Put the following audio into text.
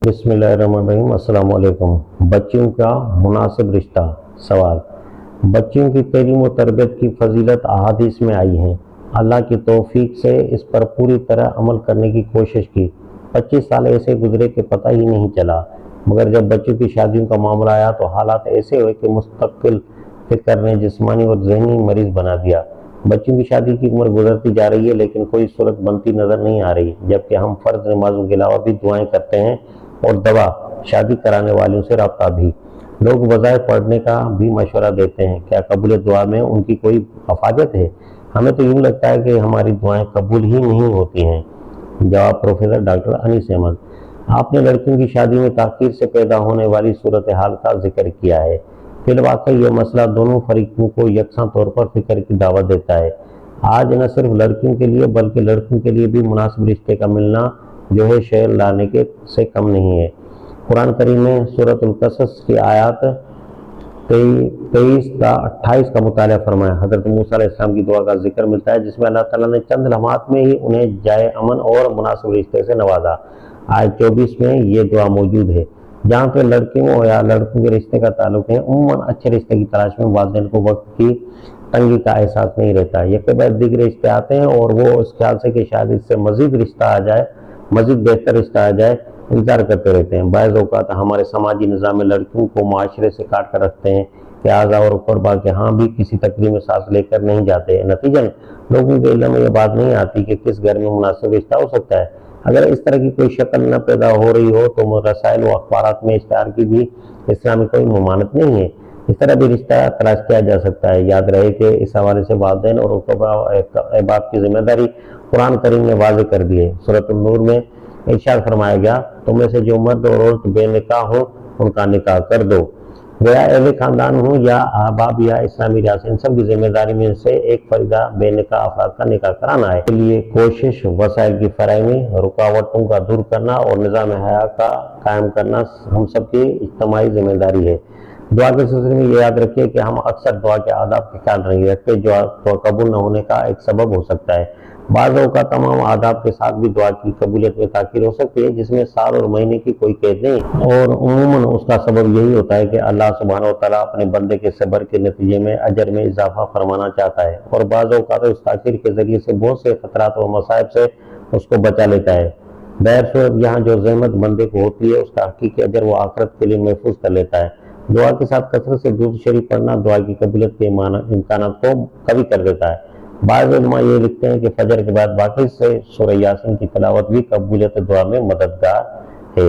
بسم اللہ الرحمن الرحیم۔ السلام علیکم۔ بچوں کا مناسب رشتہ سوال۔ بچوں کی تعلیم و تربیت کی فضیلت احادیث میں آئی ہیں۔ اللہ کی توفیق سے اس پر پوری طرح عمل کرنے کی کوشش کی۔ 25 سال ایسے گزرے کہ پتہ ہی نہیں چلا، مگر جب بچوں کی شادیوں کا معاملہ آیا تو حالات ایسے ہوئے کہ مستقل فکر نے جسمانی اور ذہنی مریض بنا دیا۔ بچوں کی شادی کی عمر گزرتی جا رہی ہے لیکن کوئی صورت بنتی نظر نہیں آ رہی، جبکہ ہم فرض نمازوں کے علاوہ بھی دعائیں کرتے ہیں اور دوا شادی کرانے والوں سے رابطہ بھی۔ لوگ وظائف پڑھنے کا بھی مشورہ دیتے ہیں، کیا قبول دعا میں ان کی کوئی افادیت ہے؟ ہمیں تو یوں لگتا ہے کہ ہماری دعائیں قبول ہی نہیں ہوتی ہیں۔ جواب پروفیسر ڈاکٹر انیس احمد۔ آپ نے لڑکیوں کی شادی میں تاخیر سے پیدا ہونے والی صورتحال کا ذکر کیا ہے۔ فی الواقع یہ مسئلہ دونوں فریقوں کو یکساں طور پر فکر کی دعوت دیتا ہے۔ آج نہ صرف لڑکیوں کے لیے بلکہ لڑکوں کے لیے بھی مناسب رشتے کا ملنا جو ہے شعر لانے کے سے کم نہیں ہے۔ قرآن کریم میں سورۃ القصص کی آیات 23 تا 28 کا مطالعہ فرمایا۔ حضرت موسیٰ علیہ السلام کی دعا کا ذکر ملتا ہے جس میں اللہ تعالیٰ نے چند لمحات میں ہی انہیں جائے امن اور مناسب رشتے سے نوازا۔ آیت 24 میں یہ دعا موجود ہے۔ جہاں پہ لڑکیوں یا لڑکوں کے رشتے کا تعلق ہے، عموماً اچھے رشتے کی تلاش میں والدین کو وقت کی تنگی کا احساس نہیں رہتا۔ یہ کے بعد دیگر رشتے آتے ہیں اور وہ اس خیال سے کہ شاید اس سے مزید رشتہ آ جائے، مزید بہتر رشتہ آ جائے، انتظار کرتے رہتے ہیں۔ بعض اوقات ہمارے سماجی نظام میں لڑکیوں کو معاشرے سے کاٹ کر رکھتے ہیں کہ آزا اور قربا کے ہاں بھی کسی تقریب میں ساتھ لے کر نہیں جاتے۔ نتیجن لوگوں کے علم میں یہ بات نہیں آتی کہ کس گھر میں مناسب رشتہ ہو سکتا ہے۔ اگر اس طرح کی کوئی شکل نہ پیدا ہو رہی ہو تو رسائل و اخبارات میں اشتہار کی بھی اسلامی کوئی ممانعت نہیں ہے۔ اس طرح بھی رشتہ تلاش کیا جا سکتا ہے۔ یاد رہے کہ اس حوالے سے والدین اور احباب کی ذمہ داری قرآن کریم نے واضح کر دی ہے۔ سورۃ النور میں ارشاد فرمایا گیا، تم میں سے جو مرد اور عورت بے نکاح ہو ان کا نکاح کر دو۔ گویا اہل خاندان ہوں یا احباب یا اسلامی ریاست، ان سب کی ذمہ داری میں سے ایک فریضہ بے نکاح افراد کا نکاح کرانا ہے۔ اس کے لیے کوشش، وسائل کی فراہمی، رکاوٹوں کا دور کرنا اور نظام حیا کا قائم کرنا ہم سب کی اجتماعی ذمہ داری ہے۔ دعا کے سلسلے میں یہ یاد رکھیے کہ ہم اکثر دعا کے آداب کا خیال نہیں رکھتے جو دعا قبول نہ ہونے کا ایک سبب ہو سکتا ہے۔ بعض اوقات تمام آداب کے ساتھ بھی دعا کی قبولیت میں تاخیر ہو سکتی ہے جس میں سال اور مہینے کی کوئی قید نہیں، اور عموماً اس کا سبب یہی ہوتا ہے کہ اللہ سبحانہ وتعالیٰ اپنے بندے کے صبر کے نتیجے میں اجر میں اضافہ فرمانا چاہتا ہے، اور بعض اوقات اس تاخیر کے ذریعے سے بہت سے خطرات و مصائب سے اس کو بچا لیتا ہے۔ بہرصورت یہاں جو زحمت بندے کو ہوتی ہے اس کا حقیقی اجر وہ آخرت کے لیے محفوظ کر لیتا ہے۔ دعا کے ساتھ کثرت سے درود شریف پڑھنا دعا کی قبولیت کے امکانات کو قوی کر دیتا ہے۔ بعض علماء یہ لکھتے ہیں کہ فجر کے بعد باقی سے سورہ یاسین کی تلاوت بھی قبولیت دعا میں مددگار ہے۔